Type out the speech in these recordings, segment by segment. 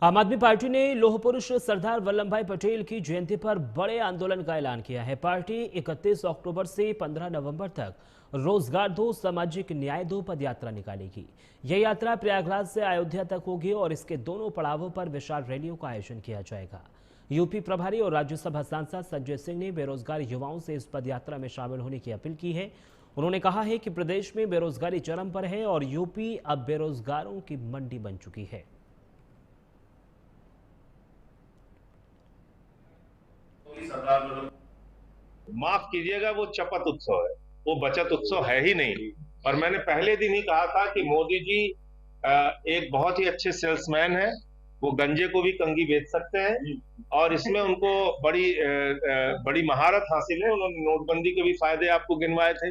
आम आदमी पार्टी ने लौह पुरुष सरदार वल्लभ भाई पटेल की जयंती पर बड़े आंदोलन का ऐलान किया है। पार्टी 31 अक्टूबर से 15 नवंबर तक रोजगार दो, सामाजिक न्याय दो पदयात्रा निकालेगी। यह यात्रा प्रयागराज से अयोध्या तक होगी और इसके दोनों पड़ावों पर विशाल रैलियों का आयोजन किया जाएगा। यूपी प्रभारी और राज्यसभा सांसद संजय सिंह ने बेरोजगार युवाओं से इस पदयात्रा में शामिल होने की अपील की है। उन्होंने कहा है कि प्रदेश में बेरोजगारी चरम पर है और यूपी अब बेरोजगारों की मंडी बन चुकी है। माफ कीजिएगा, वो चपत उत्सव है, वो बचत उत्सव है ही नहीं। और मैंने पहले दिन ही कहा था कि मोदी जी एक बहुत ही अच्छे सेल्समैन है। वो गंजे को भी कंघी बेच सकते हैं और इसमें उनको बड़ी महारत हासिल है। उन्होंने नोटबंदी के भी फायदे आपको गिनवाए थे।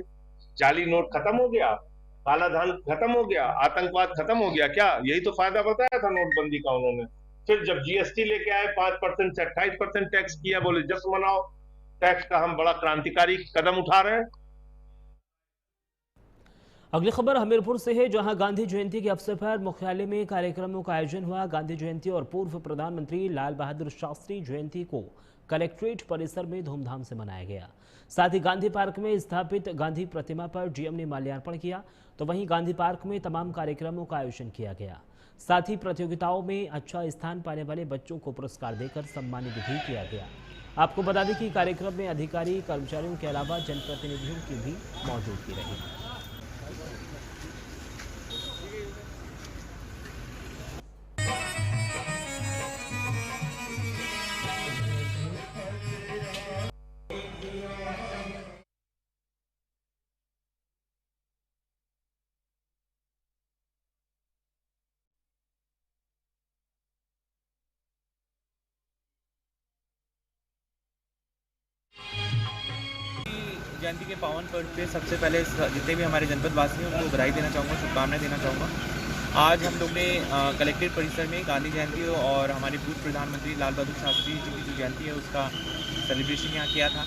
जाली नोट खत्म हो गया, काला धन खत्म हो गया, आतंकवाद खत्म हो गया। क्या यही तो फायदा बताया था नोटबंदी का उन्होंने। फिर जब जीएसटी लेके आए 5% से 28% टैक्स किया, बोले जश्न मनाओ, टैक्स का हम बड़ा क्रांतिकारी कदम उठा रहे हैं। अगली खबर हमीरपुर से है, जहां गांधी जयंती के अवसर पर मुख्यालय में कार्यक्रमों का आयोजन हुआ। गांधी जयंती और पूर्व प्रधानमंत्री लाल बहादुर शास्त्री जयंती को कलेक्ट्रेट परिसर में धूमधाम से मनाया गया। साथ ही गांधी पार्क में स्थापित गांधी प्रतिमा पर डीएम ने माल्यार्पण किया, तो वहीं गांधी पार्क में तमाम कार्यक्रमों का आयोजन किया गया। साथ ही प्रतियोगिताओं में अच्छा स्थान पाने वाले बच्चों को पुरस्कार देकर सम्मानित भी किया गया। आपको बता दें कि कार्यक्रम में अधिकारी कर्मचारियों के अलावा जनप्रतिनिधियों की भी मौजूदगी रही। जयंती के पावन पर्व पे सबसे पहले जितने भी हमारे जनपद वासी हैं उनको बधाई देना चाहूँगा, शुभकामनाएं देना चाहूँगा। आज हम लोग ने कलेक्ट्रेट परिसर में गांधी जयंती और हमारे पूर्व प्रधानमंत्री लाल बहादुर शास्त्री जी की जो जयंती है उसका सेलिब्रेशन यहाँ किया था।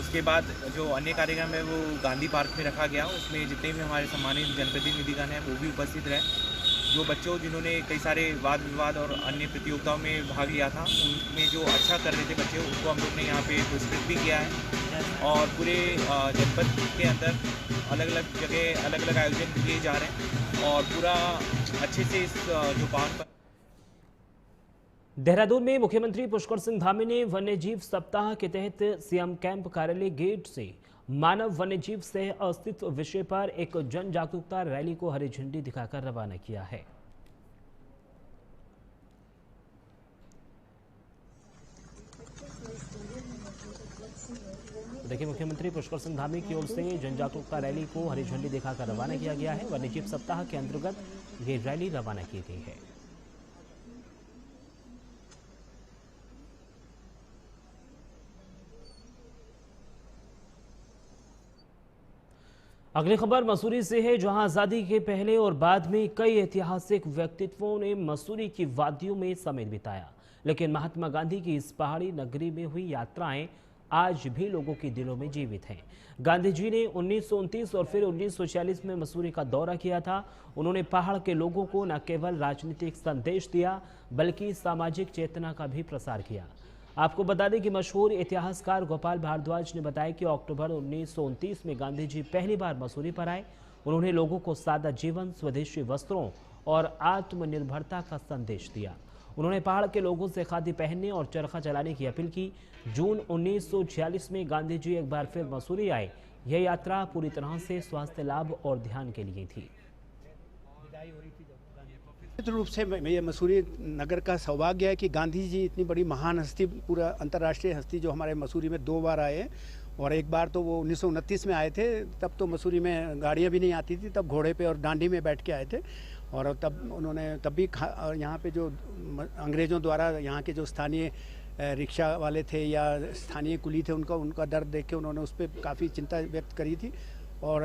उसके बाद जो अन्य कार्यक्रम है वो गांधी पार्क में रखा गया। उसमें जितने भी हमारे सम्मानित जनप्रतिनिधिगण हैं वो भी उपस्थित रहे। जो बच्चों जिन्होंने कई सारे वाद विवाद और अन्य प्रतियोगिताओं में भाग लिया था, उनमें जो अच्छा कर रहे थे बच्चे, उनको हम लोग ने यहाँ पे पुरस्कृत भी किया है। और पूरे जनपद के अंदर अलग अलग जगह अलग अलग आयोजन किए जा रहे हैं और पूरा अच्छे से इस जो पावन। देहरादून में मुख्यमंत्री पुष्कर सिंह धामी ने वन्यजीव सप्ताह के तहत सीएम कैंप कार्यालय गेट से मानव वन्यजीव सह अस्तित्व विषय पर एक जन जागरूकता रैली को हरी झंडी दिखाकर रवाना किया है। देखिए, मुख्यमंत्री पुष्कर सिंह धामी की ओर से जन जागरूकता रैली को हरी झंडी दिखाकर रवाना किया गया है। वन्यजीव सप्ताह के अंतर्गत ये रैली रवाना की गई है। अगली खबर मसूरी से है, जहां आजादी के पहले और बाद में कई ऐतिहासिक व्यक्तित्वों ने मसूरी की वादियों में समय बिताया, लेकिन महात्मा गांधी की इस पहाड़ी नगरी में हुई यात्राएं आज भी लोगों के दिलों में जीवित हैं। गांधी जी ने 1929 और फिर 1946 में मसूरी का दौरा किया था। उन्होंने पहाड़ के लोगों को न केवल राजनीतिक संदेश दिया बल्कि सामाजिक चेतना का भी प्रसार किया। आपको बता दें कि मशहूर इतिहासकार गोपाल भारद्वाज ने बताया कि अक्टूबर 1929 में गांधी जी पहली बार मसूरी पर आए। उन्होंने लोगों को सादा जीवन, स्वदेशी वस्त्रों और आत्मनिर्भरता का संदेश दिया। उन्होंने पहाड़ के लोगों से खादी पहनने और चरखा चलाने की अपील की। जून 1946 में गांधी जी एक बार फिर मसूरी आए। यह यात्रा पूरी तरह से स्वास्थ्य लाभ और ध्यान के लिए थी। निश्चित रूप से ये मसूरी नगर का सौभाग्य है कि गांधी जी इतनी बड़ी महान हस्ती, पूरा अंतर्राष्ट्रीय हस्ती जो हमारे मसूरी में 2 बार आए। और एक बार तो वो 1929 में आए थे, तब तो मसूरी में गाड़ियाँ भी नहीं आती थी, तब घोड़े पे और डांडी में बैठ के आए थे। और तब उन्होंने तब भी यहाँ पे जो अंग्रेज़ों द्वारा यहाँ के जो स्थानीय रिक्शा वाले थे या स्थानीय कुली थे, उनका दर्द देख के उन्होंने उस पर काफ़ी चिंता व्यक्त करी थी। और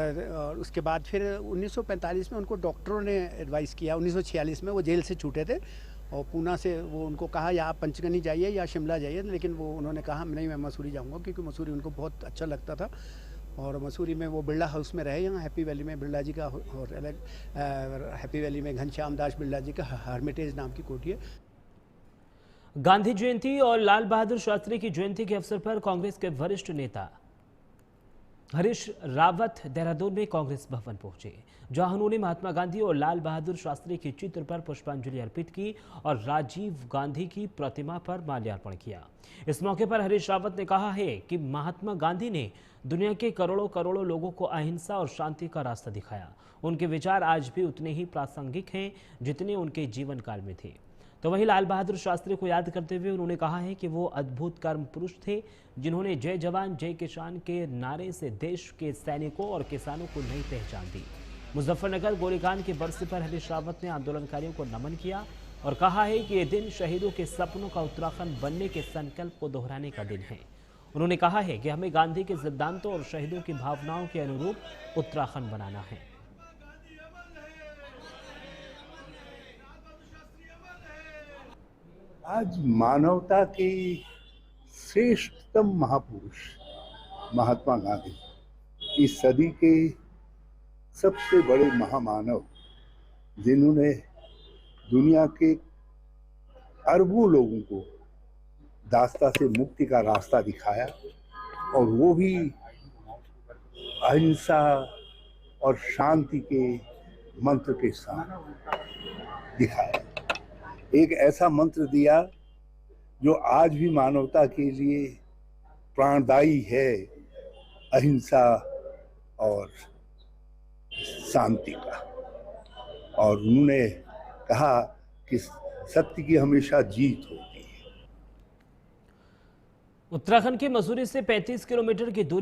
उसके बाद फिर 1945 में उनको डॉक्टरों ने एडवाइस किया। 1946 में वो जेल से छूटे थे और पूना से वो उनको कहा या आप पंचगनी जाइए या शिमला जाइए, लेकिन वो उन्होंने कहा नहीं, मैं मसूरी जाऊंगा, क्योंकि मसूरी उनको बहुत अच्छा लगता था। और मसूरी में वो बिरला हाउस में रहे, यहाँ हैप्पी वैली में बिरला जी का, और अलग हैप्पी वैली में घनश्याम दास बिरला जी का हर्मिटेज नाम की कोठी है। गांधी जयंती और लाल बहादुर शास्त्री की जयंती के अवसर पर कांग्रेस के वरिष्ठ नेता हरीश रावत देहरादून में कांग्रेस भवन पहुंचे, जहां उन्होंने महात्मा गांधी और लाल बहादुर शास्त्री के चित्र पर पुष्पांजलि अर्पित की और राजीव गांधी की प्रतिमा पर माल्यार्पण किया। इस मौके पर हरीश रावत ने कहा है कि महात्मा गांधी ने दुनिया के करोड़ों करोड़ों लोगों को अहिंसा और शांति का रास्ता दिखाया। उनके विचार आज भी उतने ही प्रासंगिक हैं जितने उनके जीवन काल में थे। तो वहीं लाल बहादुर शास्त्री को याद करते हुए उन्होंने कहा है कि वो अद्भुत कर्म पुरुष थे, जिन्होंने जय जवान जय किसान के नारे से देश के सैनिकों और किसानों को नई पहचान दी। मुजफ्फरनगर गोलीकांड की बरसी पर हरीश रावत ने आंदोलनकारियों को नमन किया और कहा है कि ये दिन शहीदों के सपनों का उत्तराखंड बनने के संकल्प को दोहराने का दिन है। उन्होंने कहा है कि हमें गांधी के सिद्धांतों और शहीदों की भावनाओं के अनुरूप उत्तराखंड बनाना है। आज मानवता के श्रेष्ठतम महापुरुष महात्मा गांधी इस सदी के सबसे बड़े महामानव, जिन्होंने दुनिया के अरबों लोगों को दास्ता से मुक्ति का रास्ता दिखाया और वो भी अहिंसा और शांति के मंत्र के साथ दिखाया। एक ऐसा मंत्र दिया जो आज भी मानवता के लिए प्राणदायी है, अहिंसा और शांति का। और उन्होंने कहा कि सत्य की हमेशा जीत होती है। उत्तराखंड के मसूरी से 35 किलोमीटर की दूरी